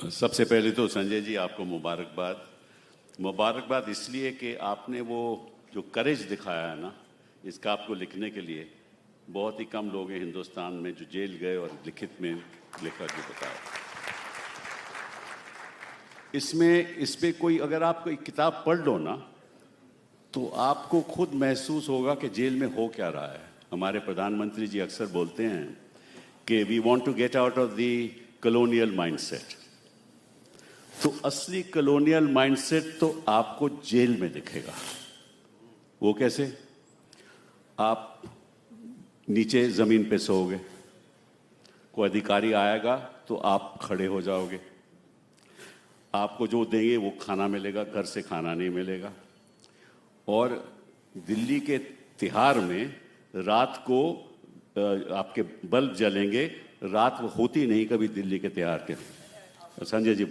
सबसे पहले तो संजय जी आपको मुबारकबाद इसलिए कि आपने वो जो करेज दिखाया है ना, इसका आपको लिखने के लिए बहुत ही कम लोग हैं हिंदुस्तान में जो जेल गए और लिखित में लिखा के बताया। इस पे कोई अगर आप कोई किताब पढ़ लो ना तो आपको खुद महसूस होगा कि जेल में हो क्या रहा है। हमारे प्रधानमंत्री जी अक्सर बोलते हैं कि we want to get out of the colonial mindset. तो असली कॉलोनियल माइंडसेट तो आपको जेल में दिखेगा। वो कैसे? आप नीचे जमीन पे सोओगे, कोई अधिकारी आएगा तो आप खड़े हो जाओगे, आपको जो देंगे वो खाना मिलेगा, घर से खाना नहीं मिलेगा। और दिल्ली के तिहाड़ में रात को आपके बल्ब जलेंगे, रात वो होती नहीं कभी दिल्ली के तिहाड़ के। संजय जी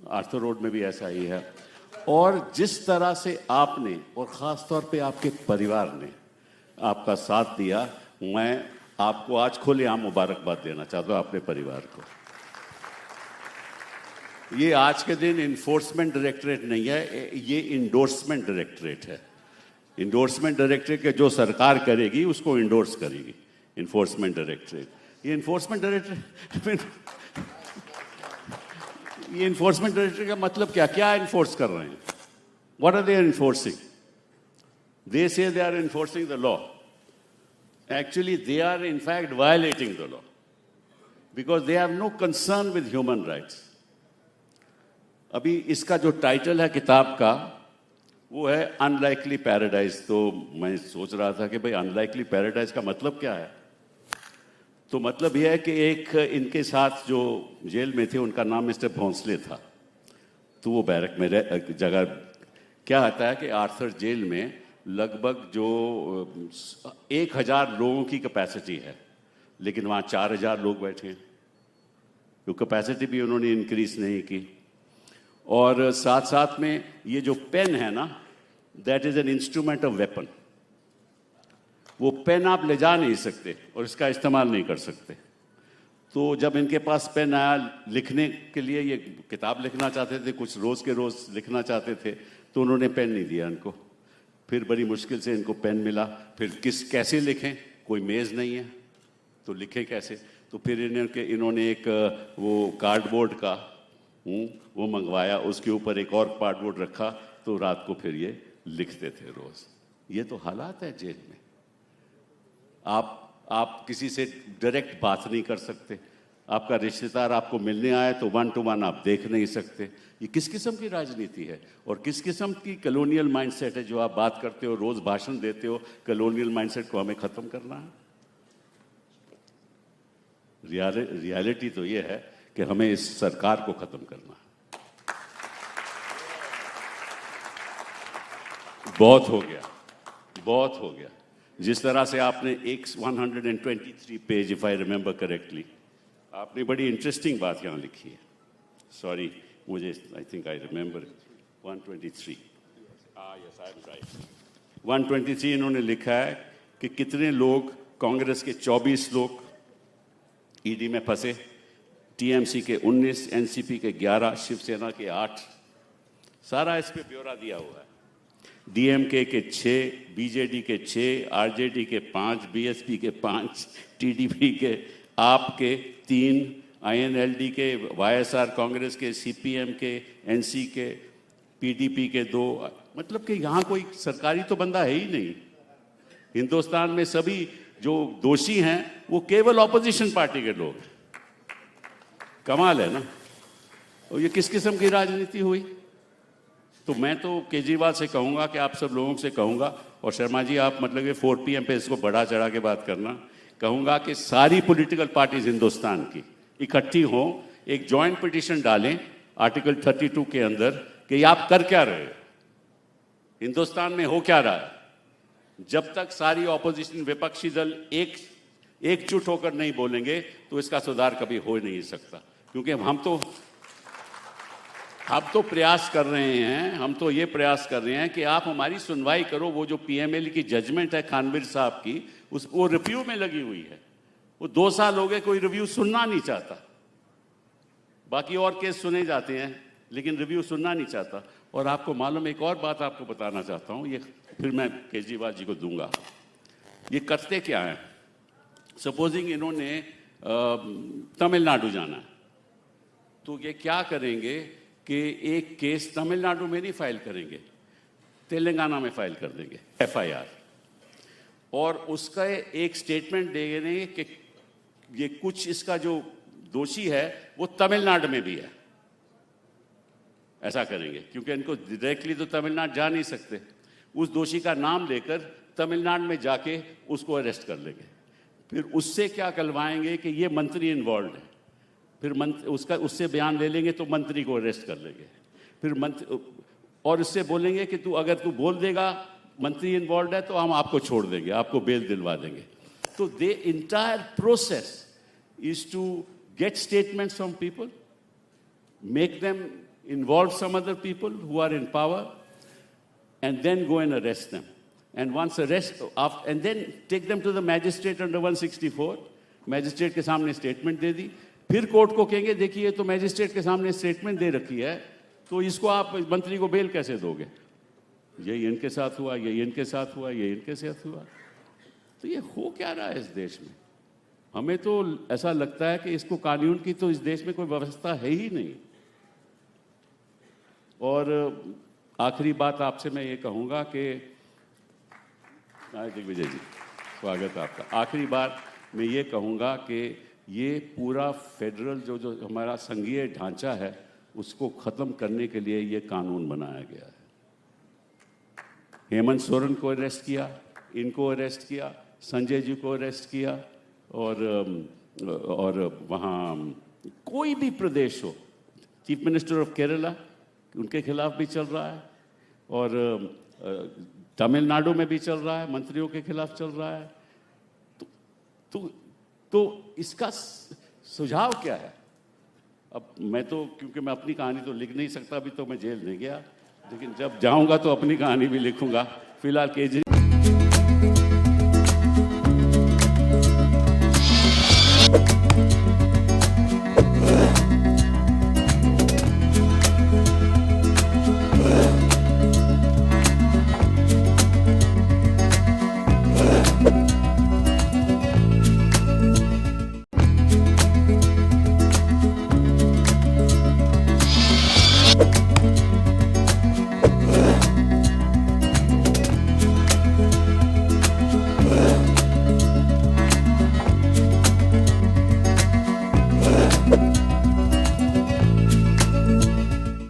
आर्थर रोड में भी ऐसा ही है। और जिस तरह से आपने और ख़ास तौर पे आपके परिवार ने आपका साथ दिया, मैं आपको आज खुलेआम मुबारकबाद देना चाहता हूँ अपने परिवार को। ये आज के दिन इन्फोर्समेंट डायरेक्टरेट नहीं है, ये इंडोर्समेंट डायरेक्टरेट है। इंडोर्समेंट डायरेक्टरेट के जो सरकार करेगी उसको इंडोर्स करेगी इन्फोर्समेंट डायरेक्टरेट। ये इन्फोर्समेंट डायरेक्टरेट का मतलब क्या इन्फोर्स कर रहे हैं? What are they enforcing? They say they are enforcing the law. Actually, they are in fact violating the law because they have no concern with human rights. अभी इसका जो टाइटल है किताब का वो है अनलाइकली पैराडाइज। तो मैं सोच रहा था कि भाई अनलाइकली पैराडाइज का मतलब क्या है? तो मतलब यह है कि एक इनके साथ जो जेल में थे उनका नाम मिस्टर भोंसले था। तो वो बैरक में जगह क्या आता है कि आर्थर जेल में लगभग जो 1000 लोगों की कैपेसिटी है, लेकिन वहाँ 4000 लोग बैठे हैं। तो कैपेसिटी भी उन्होंने इंक्रीज नहीं की। और साथ साथ में ये जो पेन है ना, that is an instrument of weapon. वो पेन आप ले जा नहीं सकते और इसका इस्तेमाल नहीं कर सकते। तो जब इनके पास पेन आया लिखने के लिए, ये किताब लिखना चाहते थे, कुछ रोज़ के रोज़ लिखना चाहते थे, तो उन्होंने पेन नहीं दिया इनको। फिर बड़ी मुश्किल से इनको पेन मिला। फिर कैसे लिखें? कोई मेज़ नहीं है तो लिखें कैसे? तो फिर इन्होंने एक वो कार्डबोर्ड का वो मंगवाया, उसके ऊपर एक और कार्डबोर्ड रखा, तो रात को फिर ये लिखते थे रोज़। ये तो हालात है जेल में। आप किसी से डायरेक्ट बात नहीं कर सकते। आपका रिश्तेदार आपको मिलने आए तो 1 to 1 आप देख नहीं सकते। ये किस किस्म की राजनीति है और किस किस्म की कॉलोनियल माइंडसेट है जो आप बात करते हो, रोज भाषण देते हो? कॉलोनियल माइंडसेट को हमें खत्म करना है। रियलिटी तो ये है कि हमें इस सरकार को खत्म करना है। बहुत हो गया। जिस तरह से आपने एक 123 page, if I remember correctly, आपने बड़ी इंटरेस्टिंग बात यहाँ लिखी है। सॉरी, मुझे I think I remember 123। Yes, I am right. 123 इन्होंने लिखा है कि कितने लोग, कांग्रेस के 24 लोग ईडी में फंसे, टीएमसी के 19, एनसीपी के 11, शिवसेना के 8। सारा इस पे ब्यौरा दिया हुआ है। डीएमके के 6, बीजेडी के 6, आरजेडी के 5, बीएसपी के 5, टीडीपी के, आप के 3, आईएनएलडी के, वाईएसआर कांग्रेस के, सीपीएम के, एनसी के, पीडीपी के 2। मतलब कि यहाँ कोई सरकारी तो बंदा है ही नहीं। हिंदुस्तान में सभी जो दोषी हैं वो केवल ऑपोजिशन पार्टी के लोग हैं। कमाल है ना। और ये किस किस्म की राजनीति हुई? तो मैं तो केजरीवाल से कहूँगा कि आप सब लोगों से कहूँगा, और शर्मा जी आप मतलब कि 4 PM पे इसको बढ़ा चढ़ा के बात करना, कहूँगा कि सारी पॉलिटिकल पार्टीज हिंदुस्तान की इकट्ठी हों, एक जॉइंट पिटीशन डालें आर्टिकल 32 के अंदर कि आप कर क्या रहे हो, हिंदुस्तान में हो क्या रहा है। जब तक सारी ऑपोजिशन विपक्षी दल एकजुट होकर नहीं बोलेंगे तो इसका सुधार कभी हो नहीं सकता। क्योंकि हम तो प्रयास कर रहे हैं, हम तो ये प्रयास कर रहे हैं कि आप हमारी सुनवाई करो। वो जो पीएमएल की जजमेंट है खानवीर साहब की, वो रिव्यू में लगी हुई है। वो 2 साल हो गए, कोई रिव्यू सुनना नहीं चाहता। बाकी और केस सुने जाते हैं, लेकिन रिव्यू सुनना नहीं चाहता। और आपको मालूम, एक और बात आपको बताना चाहता हूँ, ये फिर मैं केजरीवाल जी को दूंगा। ये करते क्या हैं? सपोजिंग इन्होंने तमिलनाडु जाना है, तो ये क्या करेंगे कि एक केस तमिलनाडु में नहीं फाइल करेंगे, तेलंगाना में फाइल कर देंगे FIR, और उसका एक स्टेटमेंट देंगे कि ये कुछ इसका जो दोषी है वो तमिलनाडु में भी है। ऐसा करेंगे क्योंकि इनको डायरेक्टली तो तमिलनाडु जा नहीं सकते। उस दोषी का नाम लेकर तमिलनाडु में जाके उसको अरेस्ट कर लेंगे। फिर उससे क्या करवाएंगे कि ये मंत्री इन्वॉल्व है, फिर उसका उससे बयान ले लेंगे तो मंत्री को अरेस्ट कर लेंगे। फिर मंत्री और उससे बोलेंगे कि अगर तू बोल देगा मंत्री इन्वॉल्व है तो हम आपको छोड़ देंगे, आपको बेल दिलवा देंगे। तो the entire process is to get statements from people, make them involve some other people who are in power, and then go and arrest them. And once and then take them to the magistrate under 164. Magistrate के सामने statement दे दी, फिर court को कहेंगे देखिए तो magistrate के सामने statement दे रखी है, तो इसको आप मंत्री को बेल कैसे दोगे? यही इनके साथ हुआ, यही इनके साथ हुआ, यही इनके साथ हुआ। तो ये हो क्या रहा है इस देश में? हमें तो ऐसा लगता है कि इसको कानून की तो इस देश में कोई व्यवस्था है ही नहीं। और आखिरी बात आपसे मैं ये कहूँगा कि दिग्विजय जी स्वागत है आपका। आखिरी बात मैं ये कहूँगा कि ये पूरा फेडरल जो हमारा संघीय ढांचा है उसको ख़त्म करने के लिए ये कानून बनाया गया है। हेमंत सोरेन को अरेस्ट किया, इनको अरेस्ट किया, संजय जी को अरेस्ट किया, और वहाँ कोई भी प्रदेश हो, चीफ मिनिस्टर ऑफ केरला उनके खिलाफ भी चल रहा है, और तमिलनाडु में भी चल रहा है, मंत्रियों के खिलाफ चल रहा है। तो इसका सुझाव क्या है? अब मैं तो क्योंकि मैं अपनी कहानी तो लिख नहीं सकता, अभी तो मैं जेल नहीं गया, लेकिन जब जाऊंगा तो अपनी कहानी भी लिखूंगा। फिलहाल केजरी